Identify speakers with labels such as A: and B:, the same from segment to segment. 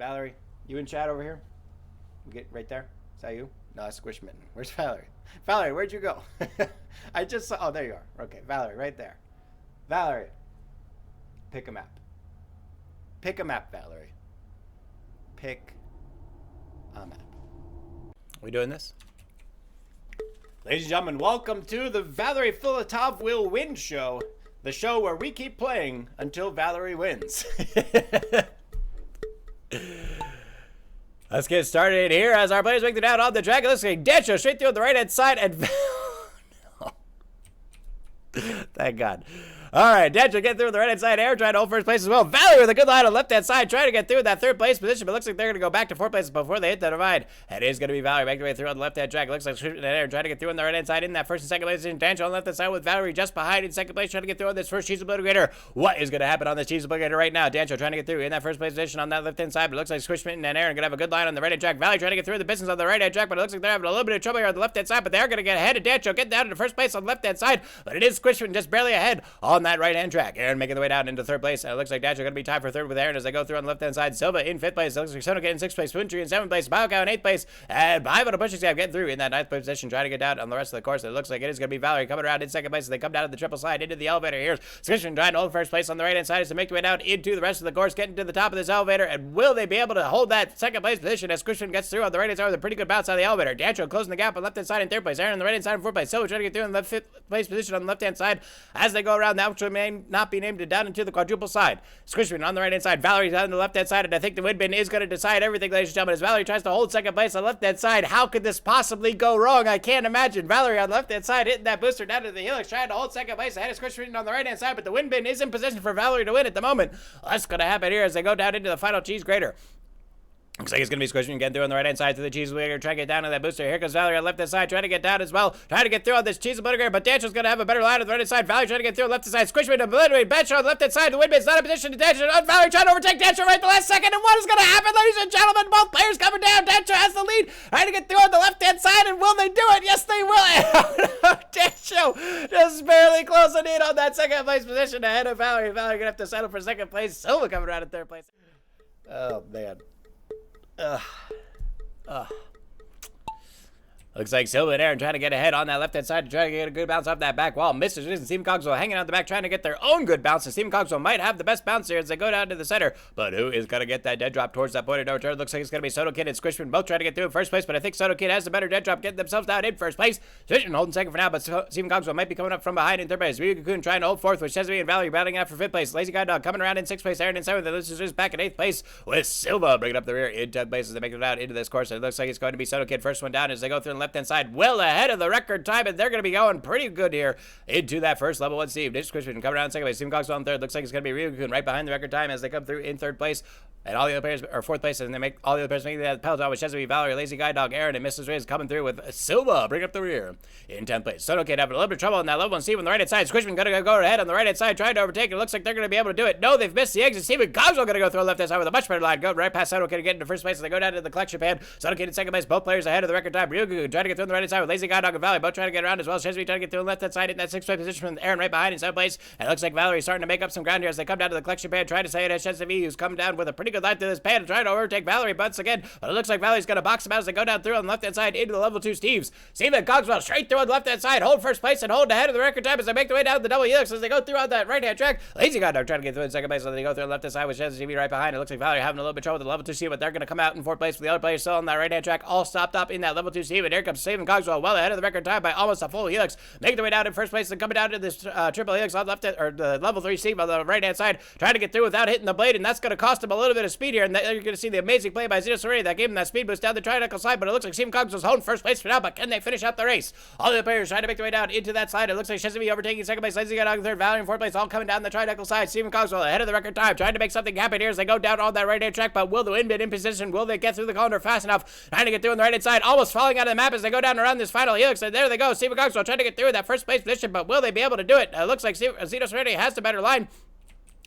A: Valerie, you in chat over here? We get right there? Is that you? No, that's Squish Mitten. Where's Valerie? Valerie, where'd you go? I just saw. Oh, there you are. Okay, Valerie, right there. Valerie, pick a map. Pick a map, Valerie. Pick a map. We doing this? Ladies and gentlemen, welcome to the Valerie Filatov Will Win Show. The show where we keep playing until Valerie wins. Let's get started here as our players make it out on the track. It looks like Dancho straight through on the right-hand side. And no. Thank God. All right, Dancho get through on the right-hand side. Air trying to hold first place as well. Valerie with a good line on the left-hand side, trying to get through that third place position, but looks like they're going to go back to fourth place before they hit the divide. It is going to be Valerie making their way through on the left-hand track. It looks like Air trying to get through on the right-hand side in that first and second place position. Dancho on the left-hand side with Valerie just behind in second place, trying to get through on this first cheese obliterator. What is going to happen on this cheese obliterator right now? Dancho trying to get through in that first place position on that left-hand side, but it looks like Squish Mitten and Aaron going to have a good line on the right-hand track. Valerie trying to get through the business on the right-hand track, but it looks like they're having a little bit of trouble here on the left-hand side, but they're going to get ahead of Dancho, get down to the first place on the left-hand side, but it is Squish Mitten just barely ahead on that right-hand track. Aaron making the way down into third place, and it looks like Dancho going to be tied for third with Aaron as they go through on the left-hand side. Silva in fifth place. It looks like Sonoke in sixth place. Twintree in seventh place. Biocow in eighth place. And Bible to Pushing Scab getting through in that ninth place position, trying to get down on the rest of the course. It looks like it is going to be Valerie coming around in second place as they come down to the triple slide into the elevator here. Squishman trying to hold first place on the right-hand side as they make their way down into the rest of the course, getting to the top of this elevator. And will they be able to hold that second place position as Squishman gets through on the right-hand side with a pretty good bounce out of the elevator? Dancho closing the gap on the left-hand side in third place. Aaron on the right-hand side in fourth place. Silva trying to get through in the fifth place position on the left-hand side as they go around. That which may not be named down into the quadruple side. Squishman on the right-hand side, Valerie's on the left-hand side, and I think the wind bin is going to decide everything, ladies and gentlemen, as Valerie tries to hold second place on the left-hand side. How could this possibly go wrong? I can't imagine. Valerie on the left-hand side hitting that booster down to the helix, trying to hold second place ahead of Squishman on the right-hand side, but the wind bin is in position for Valerie to win at the moment. What's going to happen here as they go down into the final cheese grater? Looks like it's going to be Squishman getting through on the right-hand side to the cheese obliterator, trying to get down to that booster. Here comes Valerie on the left-hand side, trying to get down as well, trying to get through on this cheese obliterator, but Dancho's going to have a better line on the right-hand side. Valerie trying to get through on the left-hand side. Squishman obliterating Dancho on the left-hand side. The windmill's not in position to Dancho. Valerie trying to overtake Dancho right at the last second, and what is going to happen, ladies and gentlemen? Both players coming down. Dancho has the lead, trying to get through on the left-hand side, and will they do it? Yes, they will. Dancho just barely closing in on that second place position ahead of Valerie. Valerie going to have to settle for second place. Silva coming around in third place. Oh, man. Looks like Silva and Aaron trying to get ahead on that left-hand side to try to get a good bounce off that back wall. Misses and Steven Cogswell hanging out the back trying to get their own good bounce. And Steven Cogswell might have the best bounce here as they go down to the center. But who is going to get that dead drop towards that point of no return? Looks like it's going to be Soto Kid and Squishman both trying to get through in first place. But I think Soto Kid has the better dead drop, getting themselves down in first place. Squishman holding second for now, but Steven Cogswell might be coming up from behind in third place. Ryuga-kun trying to hold fourth with Chesame and Valerie battling out for fifth place. Lazy Guide Dog coming around in sixth place. Aaron in seventh. And this is just back in eighth place with Silva bringing up the rear in 10th place as they make it out into this course. And it looks like it's going to be Soto Kid first one down as they go through the left-hand side. Well ahead of the record time, and they're going to be going pretty good here into that first level one. Steve Squishman coming around in second place. Steven Cogswell in third. Looks like it's going to be Ryuga-kun right behind the record time as they come through in third place. And all the other players are fourth place, and they make all the other players making that peloton with Chesame, Valerie, Lazy Guide Dog, Aaron, and Mrs. Riz coming through with Silva bring up the rear in 10th place. Soto Kid having a little bit of trouble in that level one. Steve on the right hand side. Squishman going to go ahead on the right hand side, trying to overtake. It looks like they're going to be able to do it. No, they've missed the exit. Steven Cogswell going to go through the left hand side with a much better line. Go right past Soto Kid to get into first place as they go down to the collection pad. Soto Kid in second place. Both players ahead of the record time. Ryuga trying to get through on the right hand side with Lazy Guide Dog and Valerie both trying to get around as well. Chesame trying to get through the left hand side in that sixth place position from Aaron right behind in seventh place. And it looks like Valerie's starting to make up some ground here as they come down to the collection pad, trying to say it as Chesame, who's come down with a pretty good line to this pad and trying to overtake Valerie once again. But it looks like Valerie's going to box them out as they go down through on the left hand side into the level 2 Steves. Steven Cogswell straight through on the left hand side, hold first place and hold ahead of the record time as they make their way down the double helix as they go through on that right hand track. Lazy Guide Dog trying to get through in second place as they go through on the left hand side with Chesame right behind. It looks like Valerie having a little bit of trouble with the level 2 Steve, but they're going to come out in fourth place for the other players still on that right hand track, all stopped up in that level 2 Steve. And here comes Steven Cogswell well ahead of the record time by almost a full helix, making their way down in first place and coming down to this triple helix on the left or the level 3 Steve on the right hand side, trying to get through without hitting the blade, and that's going to cost him a little bit of speed here. And you're going to see the amazing play by Zito Serenity that gave him that speed boost down the triangle slide. But it looks like Steven Cogswell's holding first place for now, but can they finish out the race? All the players trying to make their way down into that slide. It looks like Chesame overtaking second place, Lazy Guide Dog in third, Valerie in fourth place, all coming down the triangle side. Steven Cogswell ahead of the record time, trying to make something happen here as they go down on that right hand track. But will the wind be in position? Will they get through the corner fast enough? Trying to get through on the right hand side, almost falling out of the map as they go down around this final helix. And there they go, Steven Cogswell trying to get through that first place position, but will they be able to do it? Looks like Zito Serenity has the better line.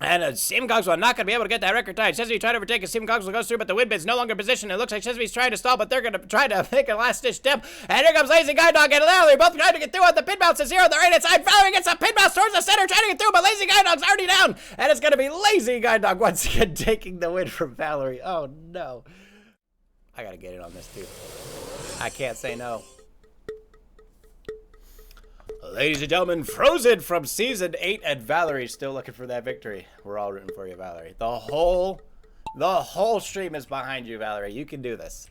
A: And Steven Cogswell not going to be able to get that record time. Chesney trying to overtake as Steven Cogswell goes through, but the Windbit's no longer in position. It looks like Chesney's trying to stall, but they're going to try to make a last-ditch step. And here comes Lazy Guide Dog and Valerie both trying to get through on the pin bounces here on the right-hand side. Valerie gets a pin bounce towards the center, trying to get through, but Lazy Guide Dog's already down. And it's going to be Lazy Guide Dog once again taking the win from Valerie. Oh, no. I got to get in on this, too. I can't say no. Ladies and gentlemen, Frozen from Season 8, and Valerie's still looking for that victory. We're all rooting for you, Valerie. The whole stream is behind you, Valerie. You can do this.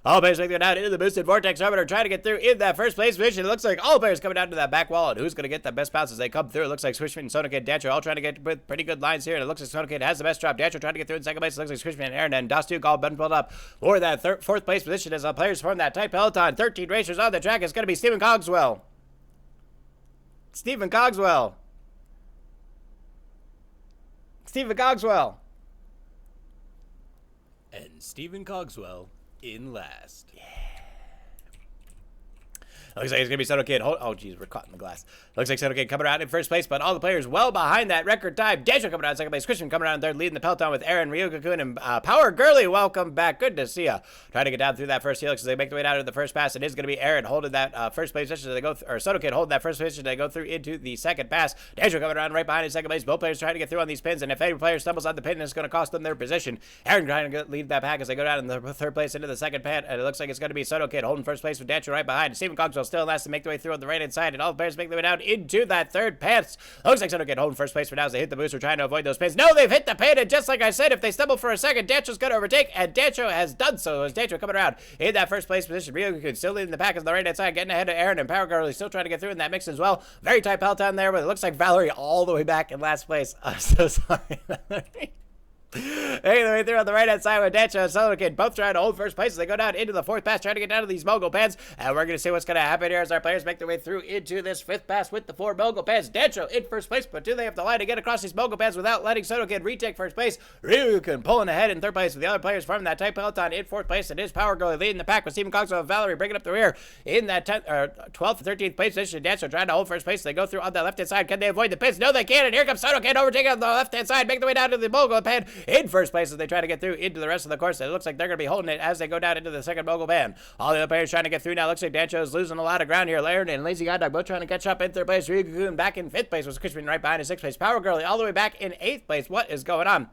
A: All players making it down into the boosted vortex orbiter, trying to get through in that first place position. It looks like all players coming down to that back wall, and who's going to get the best bounce as they come through? It looks like Squishman and Sonic and Dancho all trying to get with pretty good lines here, and it looks like Sonic has the best drop. Dancho trying to get through in second place. It looks like Squishman and Aaron and Dostuk all been pulled up for that fourth place position as the players form that tight peloton. 13 racers on the track. It's going to be Steven Cogswell. Steven Cogswell. Steven Cogswell. And Steven Cogswell in last. Yeah. Looks like it's going to be Soto Kid. Oh, geez, we're caught in the glass. Looks like Soto Kid coming around in first place, but all the players well behind that record time. Dancho coming around in second place. Christian coming around in third, leading the peloton with Aaron, Ryuga-kun, and Power Girly. Welcome back. Good to see ya. Trying to get down through that first helix as they make their way down to the first pass. It is going to be Aaron holding that first place position as they go, or Soto Kid holding that first position as they go through into the second pass. Dancho coming around right behind in second place. Both players trying to get through on these pins, and if any player stumbles on the pin, it's going to cost them their position. Aaron trying to lead that pack as they go down in the third place into the second pad, and it looks like it's going to be Soto Kid holding first place with Dancho right behind. Steven Cogswell still last to make their way through on the right hand side, and all the players make their way down into that third pass. Looks like Soto Kid holding first place for now as they hit the booster, trying to avoid those pins. No, they've hit the pin, and just like I said, if they stumble for a second, Dancho's going to overtake, and Dancho has done so as Dancho coming around in that first place position. Ryuga still leading the pack on the right hand side, getting ahead of Aaron, and Power Girl is still trying to get through in that mix as well. Very tight peloton there, but it looks like Valerie all the way back in last place. I'm so sorry, Valerie. Making their way through on the right-hand side with Dancho and Soto Kid both trying to hold first place as they go down into the fourth pass, trying to get down to these mogul pads. And we're going to see what's going to happen here as our players make their way through into this fifth pass with the 4 mogul pads. Dancho in first place, but do they have the line to get across these mogul pads without letting Soto Kid retake first place? Ryukin pulling ahead in third place with the other players from that tight peloton in fourth place. It is Power Girl leading the pack with Steven Cogswell and Valerie bringing up the rear in that 12th or 13th place position. Dancho trying to hold first place. They go through on that left-hand side. Can they avoid the pits? No, they can't. And here comes Soto Kid overtaking on the left-hand side, make their way down to the mogul pad in first place as they try to get through into the rest of the course. It looks like they're going to be holding it as they go down into the second mogul band. All the other players trying to get through now. Looks like Dancho is losing a lot of ground here. Laird and Lazy God Dog both trying to catch up in third place. Ryuga back in fifth place, was Crispin right behind in sixth place. Power Girlie all the way back in eighth place. What is going on?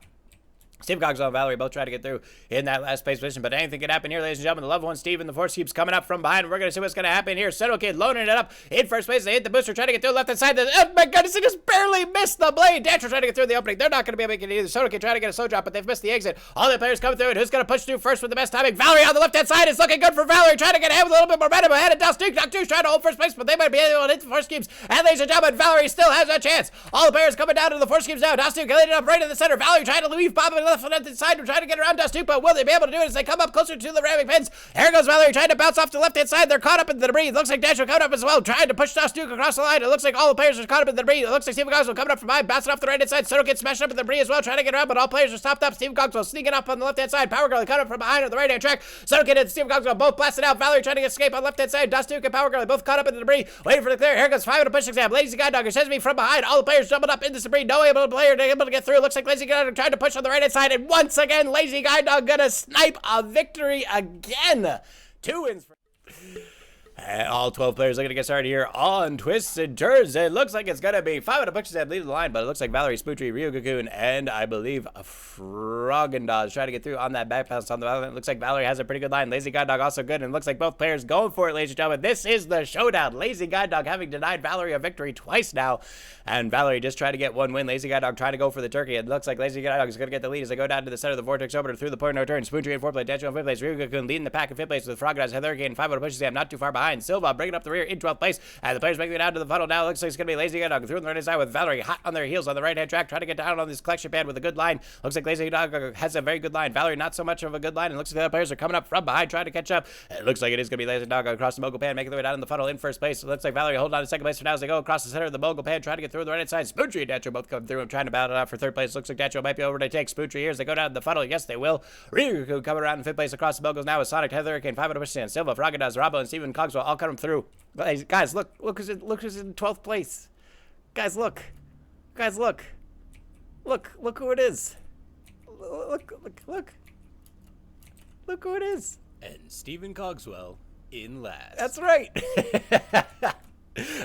A: Steve Cogswell and Valerie both trying to get through in that last place position, but anything can happen here, ladies and gentlemen. The loved one, Steve, and the force keeps coming up from behind. We're going to see what's going to happen here. Soto Kid loading it up in first place. They hit the booster, trying to get through the left-hand side. Oh, my goodness, he just barely missed the blade. Dancho trying to get through the opening. They're not going to be able to get it either. Soto Kid trying to get a slow drop, but they've missed the exit. All the players coming through, and who's going to push through first with the best timing? Valerie on the left-hand side. It's looking good for Valerie, trying to get ahead with a little bit more momentum ahead of Dust Duke. Dust Duke's trying to hold first place, but they might be able to hit the force cubes. And ladies and gentlemen, Valerie still has a chance. All the players coming down to the force cubes now. Dust Duke leading up right in the center. Valerie trying to leave Bob on the left-hand side, trying to get around Dust Duke, but will they be able to do it as they come up closer to the ramming pins? Here goes Valerie trying to bounce off the left-hand side. They're caught up in the debris. It looks like Dancho coming up as well, trying to push Dust Duke across the line. It looks like all the players are caught up in the debris. It looks like Steven Cogswell coming up from behind, bouncing off the right-hand side. Soto gets smashed up in the debris as well, trying to get around, but all players are stopped up. Steven Cogswell sneaking up on the left-hand side. Power Girl coming up from behind on the right-hand track. Soto Kid and Steven Cogswell both blasted out. Valerie trying to escape on the left-hand side. Dust Duke and Power Girl both caught up in the debris, waiting for the clear. Here goes 5 on a push exam. Lazy Guide Dog says me from behind. All the players jumping up in the debris. No player able to get through. Looks like Lazy Guide Dog trying to push on the right-hand side, and once again, Lazy Guide Dog gonna snipe a victory again. 2 wins for and all 12 players are going to get started here on Twists and Turns. It looks like it's going to be 5 out of pushes that lead the line, but it looks like Valerie, Spootry, Ryuga-kun, and I believe Froggendoz trying to get through on that back pass on the Valerie. It looks like Valerie has a pretty good line. Lazy God Dog also good, and it looks like both players going for it, ladies and gentlemen. This is the showdown. Lazy God Dog having denied Valerie a victory twice now, and Valerie just trying to get 1 win. Lazy God Dog trying to go for the turkey. It looks like Lazy God Dog is going to get the lead as they go down to the center of the vortex orbiter through the point of no return. Spootry in 4th place, Dancho in 5th place, Ryuga-kun leading the pack in 5th place with Froggendoz, Heather Gain, 5 out of pushes. I'm not too far behind. Silva bringing up the rear in 12th place, and the players making it down to the funnel now. Looks like it's going to be Lazy God Dog through on the right side with Valerie hot on their heels on the right-hand track, trying to get down on this collection pad with a good line. Looks like Lazy Dog has a very good line. Valerie not so much of a good line, and looks like the other players are coming up from behind trying to catch up. It looks like it is going to be Lazy Dog across the mogul pad, making their way down in the funnel in 1st place. It looks like Valerie holding on to 2nd place for now as they go across the center of the mogul pad, trying to get through the right-hand side. Spootry and Dancho both come through and trying to battle it out for 3rd place. Looks like Dancho might be over to take Spootry here as they go down the funnel. Yes, they will. Ryuga coming around in 5th place across the moguls now with Sonic, Heather Gain, 5 out of push, and Silva, Froggendoz, Robbo, and Steven Cogswell all coming through. Guys, look who's in 12th place. Guys, look. Look who it is. Look who it is. And Stephen Cogswell in last. That's right.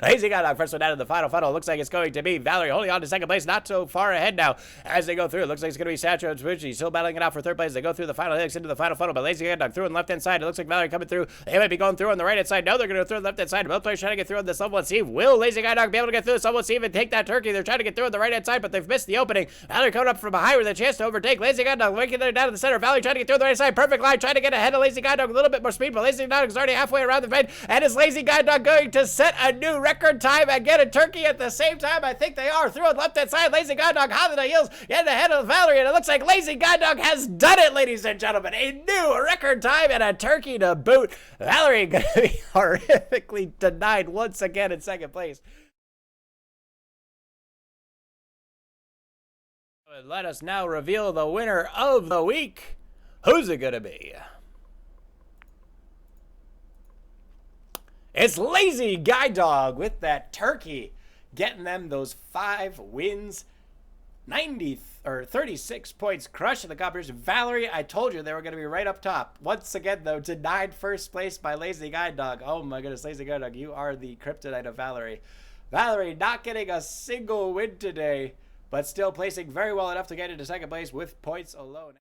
A: Lazy Guy Dog first one out of the final funnel. Looks like it's going to be Valerie holding on to second place, not so far ahead now as they go through. It looks like it's going to be Satchel and Switchy still battling it out for third place. They go through the final hits into the final funnel, but Lazy Guy Dog through on the left hand side. It looks like Valerie coming through. They might be going through on the right hand side. No, they're going to go through on the left hand side. Both players trying to get through on the Someone Steve. Will Lazy Guy Dog be able to get through the Someone Steve and take that turkey? They're trying to get through on the right hand side, but they've missed the opening. Valerie coming up from behind with a chance to overtake. Lazy Guy Dog making it down to the center. Valerie trying to get through on the right side. Perfect line, trying to get ahead of Lazy Guy Dog. A little bit more speed, but Lazy Guy Dog is already halfway around the bend. And is Lazy Guy Dog going to set a new record time and get a turkey at the same time? I think they are. Through on the left hand side, Lazy Guy Dog hot on the heels, getting ahead of Valerie, and it looks like Lazy Guy Dog has done it, ladies and gentlemen. A new record time and a turkey to boot. Valerie going to be horrifically denied once again in second place. Let us now reveal the winner of the week. Who's it gonna be? It's Lazy Guy Dog with that turkey, getting them those 5 wins, 36 points, crushing the competition. Valerie, I told you they were going to be right up top. Once again, though, denied first place by Lazy Guy Dog. Oh my goodness, Lazy Guy Dog, you are the kryptonite of Valerie. Valerie not getting a single win today, but still placing very well enough to get into second place with points alone.